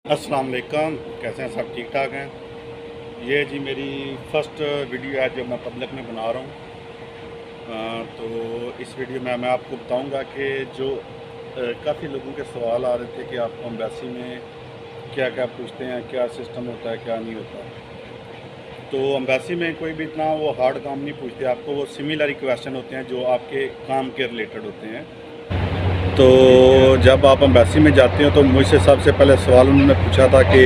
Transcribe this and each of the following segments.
अस्सलाम वालेकुम, कैसे हैं सब? ठीक ठाक हैं। ये जी मेरी फ़र्स्ट वीडियो है जो मैं पब्लिक में बना रहा हूँ। तो इस वीडियो में मैं आपको बताऊंगा कि जो काफ़ी लोगों के सवाल आ रहे थे कि आपको एम्बेसी में क्या क्या पूछते हैं, क्या सिस्टम होता है, क्या नहीं होता। तो एम्बेसी में कोई भी इतना वो हार्ड काम नहीं पूछते आपको, वो सिमिलर क्वेश्चन होते हैं जो आपके काम के रिलेटेड होते हैं। तो जब आप एम्बेसी में जाते हो तो मुझसे सबसे पहले सवाल उन्होंने पूछा था कि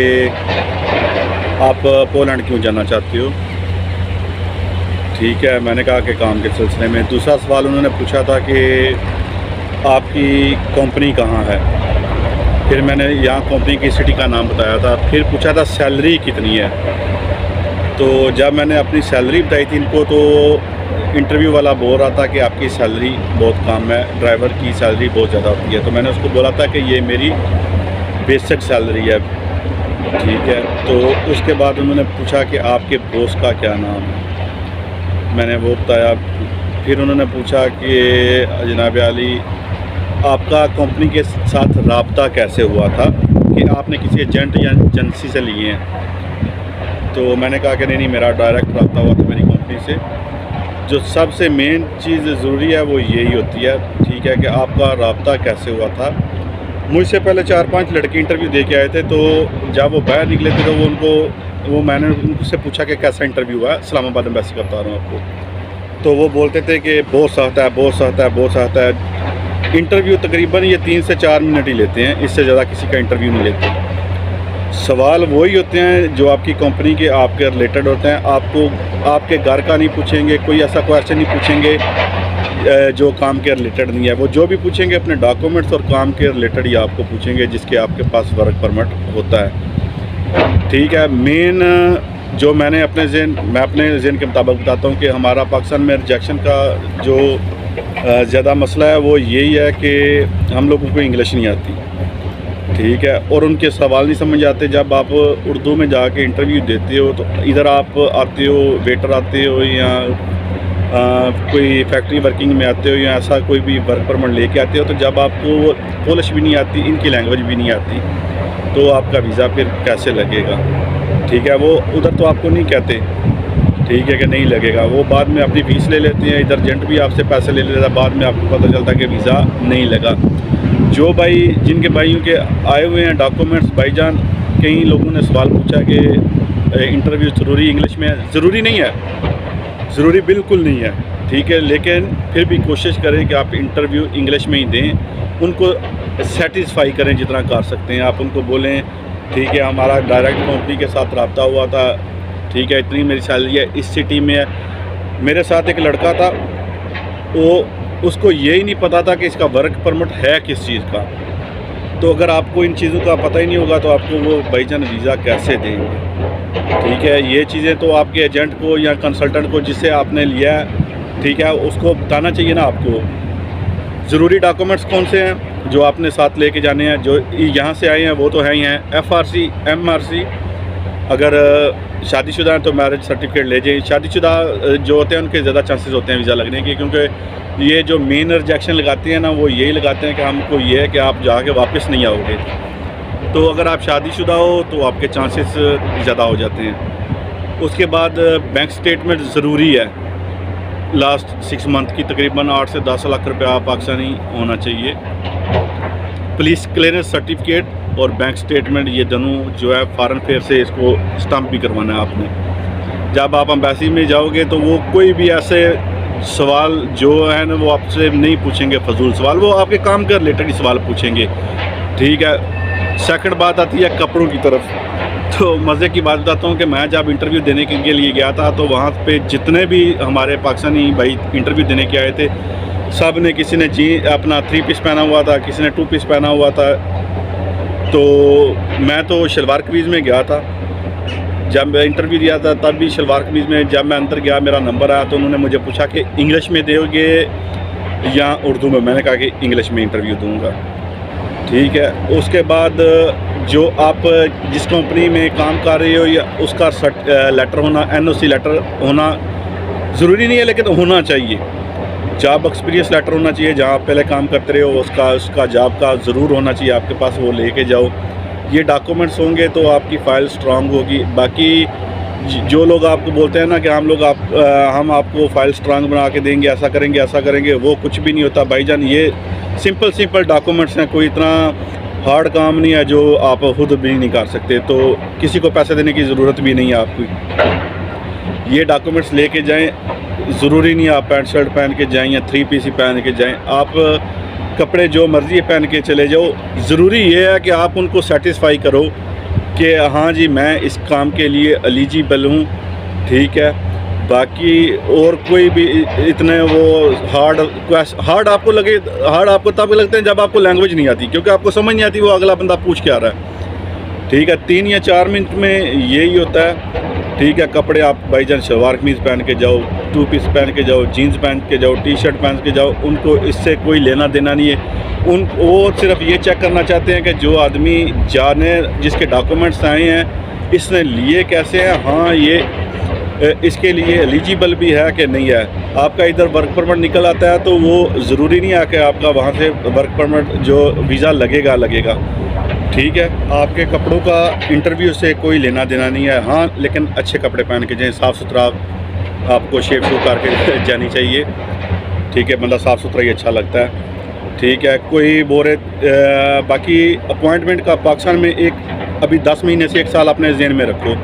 आप पोलैंड क्यों जाना चाहते हो। ठीक है, मैंने कहा कि काम के सिलसिले में। दूसरा सवाल उन्होंने पूछा था कि आपकी कंपनी कहाँ है। फिर मैंने यहाँ कंपनी की सिटी का नाम बताया था। फिर पूछा था सैलरी कितनी है। तो जब मैंने अपनी सैलरी बताई थी इनको तो इंटरव्यू वाला बोल रहा था कि आपकी सैलरी बहुत कम है, ड्राइवर की सैलरी बहुत ज़्यादा होती है। तो मैंने उसको बोला था कि ये मेरी बेसिक सैलरी है। ठीक है, तो उसके बाद उन्होंने पूछा कि आपके बॉस का क्या नाम है। मैंने वो बताया। फिर उन्होंने पूछा कि जनाब आली आपका कंपनी के साथ रब्ता कैसे हुआ था, कि आपने किसी एजेंट या एजेंसी से लिए हैं। तो मैंने कहा कि नहीं, मेरा डायरेक्ट रब्ता हुआ था मेरी कंपनी से। जो सबसे मेन चीज़ ज़रूरी है वो यही होती है, ठीक है, कि आपका रब्ता कैसे हुआ था। मुझसे पहले 4-5 लड़के इंटरव्यू दे के आए थे। तो जब वो बाहर निकले थे तो मैंने उनसे पूछा कि कैसा इंटरव्यू हुआ। इस्लामाबाद एम्बेसी का बता रहा हूँ आपको। तो वो बोलते थे कि बॉस आता है, बॉस आता है, बॉस आता है। इंटरव्यू तकरीबन ये 3 से 4 मिनट ही लेते हैं, इससे ज़्यादा किसी का इंटरव्यू नहीं लेते। सवाल वही होते हैं जो आपकी कंपनी के आपके रिलेटेड होते हैं। आपको आपके घर का नहीं पूछेंगे, कोई ऐसा क्वेश्चन नहीं पूछेंगे जो काम के रिलेटेड नहीं है। वो जो भी पूछेंगे अपने डॉक्यूमेंट्स और काम के रिलेटेड ही आपको पूछेंगे, जिसके आपके पास वर्क परमिट होता है। ठीक है, मेन जो मैं अपने ज़हन के मुताबिक बताता हूँ कि हमारा पाकिस्तान में रिजेक्शन का जो ज़्यादा मसला है वो यही है कि हम लोगों को इंग्लिश नहीं आती। ठीक है, और उनके सवाल नहीं समझ आते। जब आप उर्दू में जाके इंटरव्यू देते हो तो इधर आप आते हो, वेटर आते हो या कोई फैक्ट्री वर्किंग में आते हो या ऐसा कोई भी वर्क परमिट लेके आते हो, तो जब आपको पोलिश भी नहीं आती, इनकी लैंग्वेज भी नहीं आती, तो आपका वीज़ा फिर कैसे लगेगा। ठीक है, वो उधर तो आपको नहीं कहते, ठीक है, कि नहीं लगेगा। वो बाद में अपनी फीस ले लेते हैं, इधर एजेंट भी आपसे पैसे ले लेता है, बाद में आपको पता चलता है कि वीज़ा नहीं लगा। जो भाई जिनके भाइयों के आए हुए हैं डॉक्यूमेंट्स, भाईजान कई लोगों ने सवाल पूछा कि इंटरव्यू ज़रूरी इंग्लिश में है। ज़रूरी नहीं है, ज़रूरी बिल्कुल नहीं है। ठीक है, लेकिन फिर भी कोशिश करें कि आप इंटरव्यू इंग्लिश में ही दें। उनको सेटिस्फाई करें जितना कर सकते हैं। आप उनको बोलें, ठीक है, हमारा डायरेक्ट कंपनी के साथ रब्ता हुआ था, ठीक है, इतनी मेरी सैलरी है, इस सिटी में है। मेरे साथ एक लड़का था, उसको यही नहीं पता था कि इसका वर्क परमिट है किस चीज़ का। तो अगर आपको इन चीज़ों का पता ही नहीं होगा तो आपको वो भाईजान वीज़ा कैसे देंगे। ठीक है, ये चीज़ें तो आपके एजेंट को या कंसल्टेंट को जिससे आपने लिया है, ठीक है, उसको बताना चाहिए ना आपको। ज़रूरी डॉक्यूमेंट्स कौन से हैं जो आपने साथ लेके जाने हैं। जो यहाँ से आए हैं वो तो है ही हैं, FRC MRC। अगर शादीशुदा हैं तो मैरिज सर्टिफिकेट ले जाइए। शादीशुदा जो होते हैं उनके ज़्यादा चांसेस होते हैं वीज़ा लगने के, क्योंकि ये जो मेन रिजेक्शन लगाते हैं ना, वो यही लगाते हैं कि हमको ये है कि आप जाके वापस नहीं आओगे। तो अगर आप शादीशुदा हो तो आपके चांसेस ज़्यादा हो जाते हैं। उसके बाद बैंक स्टेटमेंट ज़रूरी है, लास्ट 6 मंथ की तकरीबन 8 से 10 लाख रुपया पाकिस्तानी होना चाहिए। पुलिस क्लियरेंस सर्टिफिकेट और बैंक स्टेटमेंट, ये दोनों जो है फॉरेन अफेयर से इसको स्टम्प भी करवाना है आपने। जब आप एम्बेसी में जाओगे तो वो कोई भी ऐसे सवाल जो है ना वो आपसे नहीं पूछेंगे फजूल सवाल, वो आपके काम के रिलेटेड ही सवाल पूछेंगे। ठीक है, सेकंड बात आती है कपड़ों की तरफ। तो मज़े की बात बताता हूँ कि मैं जब इंटरव्यू देने के लिए गया था तो वहाँ पे जितने भी हमारे पाकिस्तानी भाई इंटरव्यू देने के आए थे, सब ने, किसी ने अपना 3 पीस पहना हुआ था, किसी ने 2 पीस पहना हुआ था। तो मैं तो शलवार कमीज़ में गया था। जब मैं इंटरव्यू दिया था तब भी शलवार कमीज़ में। जब मैं अंदर गया, मेरा नंबर आया तो उन्होंने मुझे पूछा कि इंग्लिश में दोगे या उर्दू में। मैंने कहा कि इंग्लिश में इंटरव्यू दूंगा। ठीक है, उसके बाद जो आप जिस कंपनी में काम कर रहे हो या उसका लेटर होना, NOC लेटर होना ज़रूरी नहीं है, लेकिन होना चाहिए। जॉब एक्सपीरियंस लेटर होना चाहिए, जहाँ आप पहले काम करते रहे हो उसका जॉब का ज़रूर होना चाहिए आपके पास, वो लेके जाओ। ये डॉक्यूमेंट्स होंगे तो आपकी फ़ाइल स्ट्रांग होगी। बाकी जो लोग आपको बोलते हैं ना कि हम आपको फ़ाइल स्ट्रांग बना के देंगे, ऐसा करेंगे, वो कुछ भी नहीं होता भाईजान। ये सिंपल डॉक्यूमेंट्स हैं, कोई इतना हार्ड काम नहीं है जो आप खुद भी नहीं कर सकते, तो किसी को पैसे देने की ज़रूरत भी नहीं है आपको। ये डॉक्यूमेंट्स लेके जाएं, ज़रूरी नहीं आप पैंट शर्ट पहन के जाएं या 3 पीस ही पहन के जाएं, आप कपड़े जो मर्ज़ी पहन के चले जाओ। ज़रूरी ये है कि आप उनको सेटिस्फाई करो कि हाँ जी मैं इस काम के लिए एलिजिबल हूँ, ठीक है। बाकी और कोई भी इतने वो हार्ड आपको तब लगते हैं जब आपको लैंग्वेज नहीं आती, क्योंकि आपको समझ नहीं आती वो अगला बंदा पूछ क्या रहा है, ठीक है। 3 या 4 मिनट में यही होता है, ठीक है। कपड़े आप भाईजान शलवार कमीज़ पहन के जाओ, 2 पीस पहन के जाओ, जीन्स पहन के जाओ, टी शर्ट पहन के जाओ, उनको इससे कोई लेना देना नहीं है। वो सिर्फ ये चेक करना चाहते हैं कि जो आदमी जिसके डॉक्यूमेंट्स आए हैं इसने लिए कैसे हैं, हाँ ये इसके लिए एलिजिबल भी है कि नहीं है। आपका इधर वर्क परमिट निकल आता है तो वो ज़रूरी नहीं है कि आपका वहाँ से वर्क परमिट जो वीज़ा लगेगा, ठीक है। आपके कपड़ों का इंटरव्यू से कोई लेना देना नहीं है, हाँ लेकिन अच्छे कपड़े पहन के जाएँ, साफ़ सुथरा आपको शेव शू करके जानी चाहिए, ठीक है। बंदा साफ़ सुथरा ही अच्छा लगता है, ठीक है। कोई बोरे बाकी अपॉइंटमेंट का पाकिस्तान में अभी 10 महीने से 1 साल अपने ज़हन में रखो,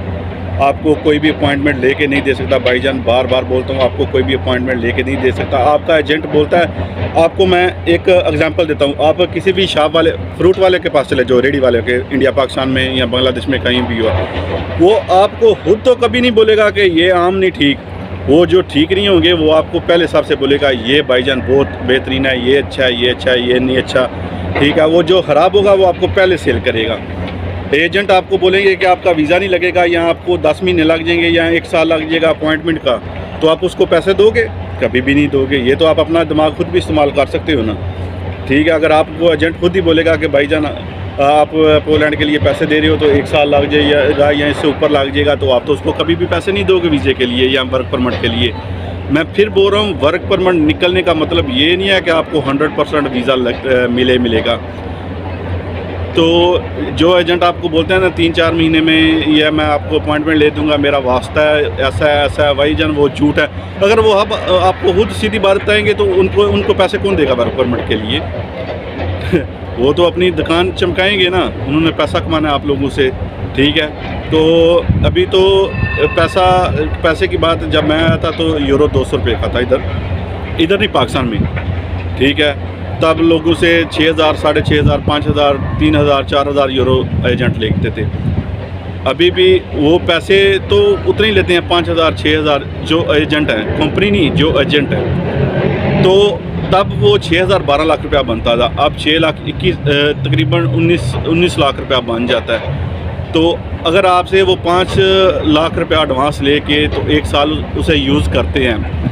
आपको कोई भी अपॉइंटमेंट लेके नहीं दे सकता भाईजान। बार बोलता हूँ, आपको कोई भी अपॉइंटमेंट लेके नहीं दे सकता। आपका एजेंट बोलता है, आपको मैं एक एग्जांपल देता हूँ, आप किसी भी शॉप वाले, फ्रूट वाले के पास चले, जो रेडी वाले के इंडिया पाकिस्तान में या बांग्लादेश में कहीं भी हो, वो आपको खुद तो कभी नहीं बोलेगा कि ये आम नहीं ठीक। वो जो ठीक नहीं होंगे वो आपको पहले हिसाब से बोलेगा ये भाईजान बहुत बेहतरीन है, ये अच्छा है, ये नहीं अच्छा, ठीक है। वो जो ख़राब होगा वो आपको पहले सेल करेगा। एजेंट आपको बोलेंगे कि आपका वीज़ा नहीं लगेगा या आपको 10 महीने लग जाएंगे या 1 साल लग जाएगा अपॉइंटमेंट का, तो आप उसको पैसे दोगे? कभी भी नहीं दोगे। ये तो आप अपना दिमाग खुद भी इस्तेमाल कर सकते हो ना, ठीक है। अगर आपको एजेंट खुद ही बोलेगा कि भाईजान आप पोलैंड के लिए पैसे दे रहे हो तो 1 साल लग जाएगा या इससे ऊपर लग जाएगा, तो आप तो उसको कभी भी पैसे नहीं दोगे वीज़े के लिए या वर्क परमिट के लिए। मैं फिर बोल रहा हूँ, वर्क परमिट निकलने का मतलब ये नहीं है कि आपको 100% वीज़ा मिलेगा। तो जो एजेंट आपको बोलते हैं ना 3-4 महीने में या मैं आपको अपॉइंटमेंट ले दूंगा, मेरा वास्ता है, ऐसा है भाईजान, वो झूठ है। अगर वो आपको खुद सीधी बात बताएंगे तो उनको पैसे कौन देगा वर्क परमिट के लिए? वो तो अपनी दुकान चमकाएंगे ना, उन्होंने पैसा कमाना है आप लोगों से, ठीक है। तो अभी तो पैसे की बात, जब मैं आया था तो यूरो 200 रुपये का था इधर नहीं पाकिस्तान में, ठीक है। तब लोगों से 6,000, 6,500, 5,000, 3,000, 4,000 यूरो एजेंट लेते थे। अभी भी वो पैसे तो उतने ही लेते हैं, 5,000, 6,000 जो एजेंट हैं, कंपनी नहीं, जो एजेंट है। तो तब वो 6,000 12 लाख रुपया बनता था, अब 6 लाख 21 तकरीबन 19 लाख रुपया बन जाता है। तो अगर आपसे वो 5 लाख रुपया एडवांस लेके तो 1 साल उसे यूज़ करते हैं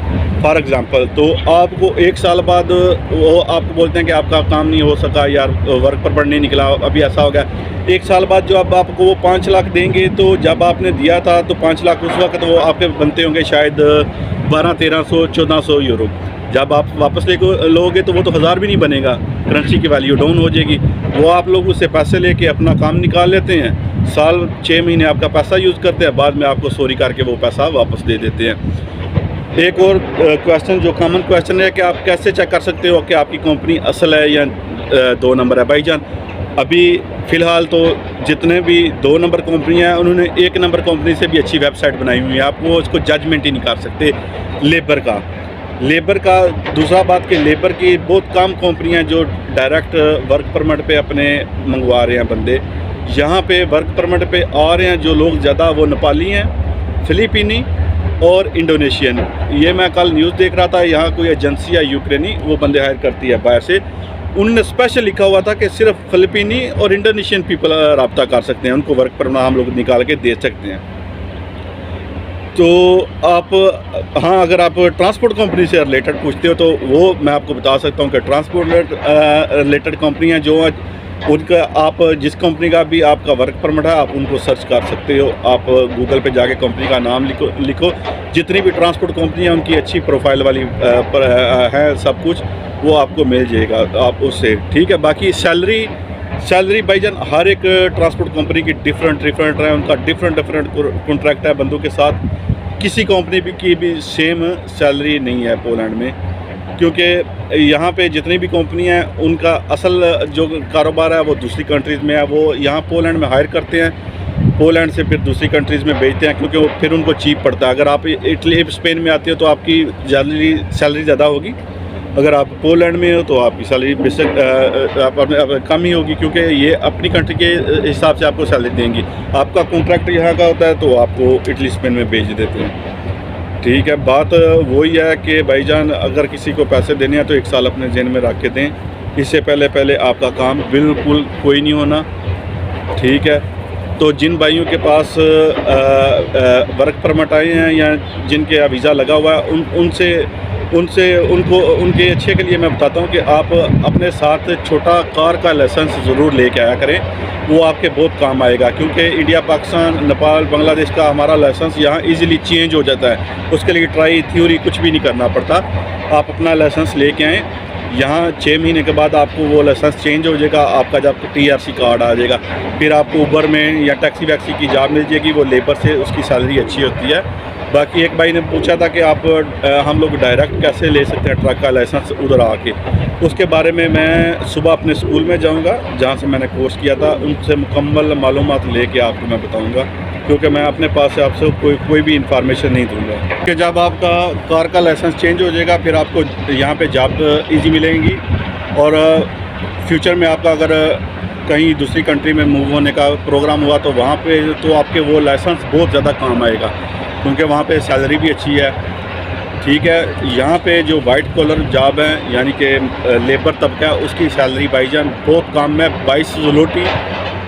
फॉर एग्ज़ाम्पल, तो आपको 1 साल बाद वो आपको बोलते हैं कि आपका काम नहीं हो सका यार, वर्क परमिट नहीं निकला, अभी ऐसा हो गया। 1 साल बाद जो अब आपको वो 5 लाख देंगे, तो जब आपने दिया था तो 5 लाख उस वक्त वो आपके बनते होंगे शायद 1200-1300 1400 यूरो। जब आप वापस लोगे तो वो तो 1000 भी नहीं बनेगा, करेंसी की वैल्यू डाउन हो जाएगी। वो आप लोग उससे पैसे लेके अपना काम निकाल लेते हैं, साल 6 महीने आपका पैसा यूज़ करते हैं, बाद में आपको चोरी करके वो पैसा वापस दे देते हैं। एक और क्वेश्चन जो कॉमन क्वेश्चन है कि आप कैसे चेक कर सकते हो कि आपकी कंपनी असल है या 2 नंबर है? भाईजान अभी फ़िलहाल तो जितने भी 2 नंबर कंपनियाँ हैं उन्होंने 1 नंबर कंपनी से भी अच्छी वेबसाइट बनाई हुई है, आप वो उसको जजमेंट ही नहीं कर सकते लेबर का। दूसरा बात कि लेबर की बहुत कम कंपनियां जो डायरेक्ट वर्क परमिट पे अपने मंगवा रहे हैं बंदे, यहाँ पे वर्क परमिट पे आ रहे हैं जो लोग ज़्यादा, वो नेपाली हैं, फ़िलिपीनी और इंडोनेशियन। ये मैं कल न्यूज़ देख रहा था, यहाँ कोई एजेंसी या यूक्रेनी वो बंदे हायर करती है बाहर से, उन्होंने स्पेशल लिखा हुआ था कि सिर्फ फ़िलिपीनी और इंडोनेशियन पीपल रब्ता कर सकते हैं, उनको वर्क परमिट हम लोग निकाल के दे सकते हैं। तो आप हाँ, अगर आप ट्रांसपोर्ट कंपनी से रिलेटेड पूछते हो तो वो मैं आपको बता सकता हूँ कि ट्रांसपोर्ट रिलेटेड कंपनियाँ जो उनका, आप जिस कंपनी का भी आपका वर्क परमिट है आप उनको सर्च कर सकते हो। आप गूगल पे जाके कंपनी का नाम लिखो, जितनी भी ट्रांसपोर्ट कंपनी है उनकी अच्छी प्रोफाइल वाली है सब कुछ, वो आपको मिल जाएगा आप उससे, ठीक है। बाकी सैलरी भाईजान हर एक ट्रांसपोर्ट कंपनी की डिफरेंट है, उनका डिफरेंट कॉन्ट्रैक्ट है बंदों के साथ। किसी कंपनी की भी सेम सैलरी नहीं है पोलैंड में, क्योंकि यहाँ पे जितनी भी कंपनी हैं उनका असल जो कारोबार है वो दूसरी कंट्रीज़ में है। वो यहाँ पोलैंड में हायर करते हैं, पोलैंड से फिर दूसरी कंट्रीज़ में भेजते हैं, क्योंकि वो फिर उनको चीप पड़ता है। अगर आप इटली स्पेन में आते हो तो आपकी सैलरी ज़्यादा होगी, अगर आप पोलैंड में हो तो आपकी सैलरी बेशक कम ही होगी, क्योंकि ये अपनी कंट्री के हिसाब से आपको सैलरी देंगी। आपका कॉन्ट्रैक्ट यहाँ का होता है तो आपको इटली स्पेन में भेज देते हैं। ठीक है, बात वही है कि भाईजान अगर किसी को पैसे देने हैं तो 1 साल अपने जेन में रख के दें, इससे पहले आपका काम बिल्कुल कोई नहीं होना। ठीक है, तो जिन भाइयों के पास वर्क परमिट आए हैं या जिनके वीज़ा लगा हुआ है उनके अच्छे के लिए मैं बताता हूँ कि आप अपने साथ छोटा कार का लाइसेंस ज़रूर लेके आया करें, वो आपके बहुत काम आएगा। क्योंकि इंडिया, पाकिस्तान, नेपाल, बांग्लादेश का हमारा लाइसेंस यहाँ इजीली चेंज हो जाता है, उसके लिए ट्राई थ्योरी कुछ भी नहीं करना पड़ता। आप अपना लाइसेंस लेके आएँ, यहाँ 6 महीने के बाद आपको वो लाइसेंस चेंज हो जाएगा, आपका जब TRC कार्ड आ जाएगा, फिर आपको ऊबर में या टैक्सी वैक्सी की जॉब मिल जाएगी, वो लेबर से उसकी सैलरी अच्छी होती है। बाकी एक भाई ने पूछा था कि आप हम लोग डायरेक्ट कैसे ले सकते हैं ट्रक का लाइसेंस उधर आके, उसके बारे में मैं सुबह अपने स्कूल में जाऊंगा जहां से मैंने कोर्स किया था, उनसे मुकम्मल मालूमात लेके आपको मैं बताऊंगा, क्योंकि मैं अपने पास से आपसे कोई भी इंफॉर्मेशन नहीं दूंगा। कि जब आपका कार का लाइसेंस चेंज हो जाएगा फिर आपको यहाँ पे जॉब ईजी मिलेंगी, और फ्यूचर में आपका अगर कहीं दूसरी कंट्री में मूव होने का प्रोग्राम हुआ तो वहाँ पे तो आपके वो लाइसेंस बहुत ज़्यादा काम आएगा, क्योंकि वहाँ पे सैलरी भी अच्छी है। ठीक है, यहाँ पे जो वाइट कॉलर जॉब है यानी कि लेबर तबका है, उसकी सैलरी भाईजान बहुत कम है। 22 ज़लोटी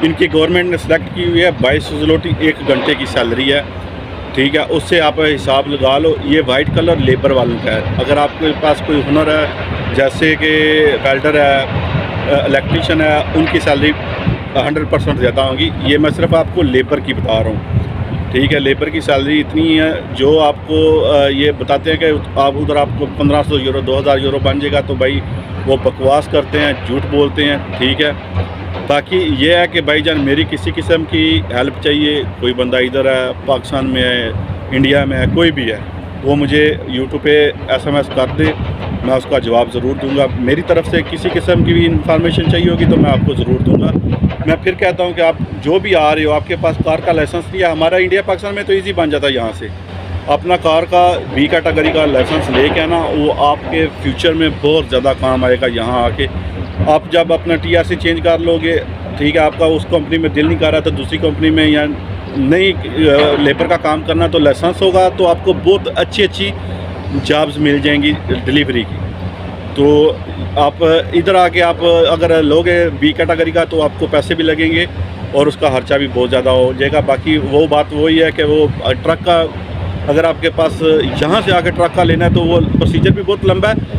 इनकी गवर्नमेंट ने सेलेक्ट की हुई है, 22 ज़लोटी 1 घंटे की सैलरी है। ठीक है, उससे आप हिसाब लगा लो। ये वाइट कलर लेबर वालों का है। अगर आपके पास कोई हुनर है जैसे कि वेल्डर है, इलेक्ट्रीशियन है, उनकी सैलरी 100% ज़्यादा होगी। ये मैं सिर्फ आपको लेबर की बता रहा हूँ। ठीक है, लेबर की सैलरी इतनी है, जो आपको ये बताते हैं कि आप उधर आपको 1500 यूरो 2000 यूरो बन जाएगा, तो भाई वो बकवास करते हैं, झूठ बोलते हैं। ठीक है, बाकी ये है कि भाईजान मेरी किसी किस्म की हेल्प चाहिए, कोई बंदा इधर है, पाकिस्तान में है, इंडिया में है, कोई भी है, वो मुझे यूट्यूब पे SMS कर दे, मैं उसका जवाब ज़रूर दूंगा। मेरी तरफ से किसी किस्म की भी इंफॉर्मेशन चाहिए होगी तो मैं आपको ज़रूर दूंगा। मैं फिर कहता हूं कि आप जो भी आ रहे हो, आपके पास कार का लाइसेंस नहीं है, हमारा इंडिया पाकिस्तान में तो ईजी बन जाता है। यहाँ से अपना कार का B कैटेगरी का लाइसेंस लेके आना, वो आपके फ्यूचर में बहुत ज़्यादा काम आएगा। यहाँ आके आप जब अपना TRC चेंज कर लोगे, ठीक है, आपका उस कंपनी में दिल नहीं कर रहा तो दूसरी कंपनी में या नई लेबर का काम करना, तो लाइसेंस होगा तो आपको बहुत अच्छी जॉब्स मिल जाएंगी डिलीवरी की। तो आप इधर आके आप अगर लोगे B कैटेगरी का तो आपको पैसे भी लगेंगे और उसका खर्चा भी बहुत ज़्यादा हो जाएगा। बाकी वो बात वही है कि वो ट्रक का, अगर आपके पास यहाँ से आके ट्रक का लेना है तो वो प्रोसीजर भी बहुत लंबा है,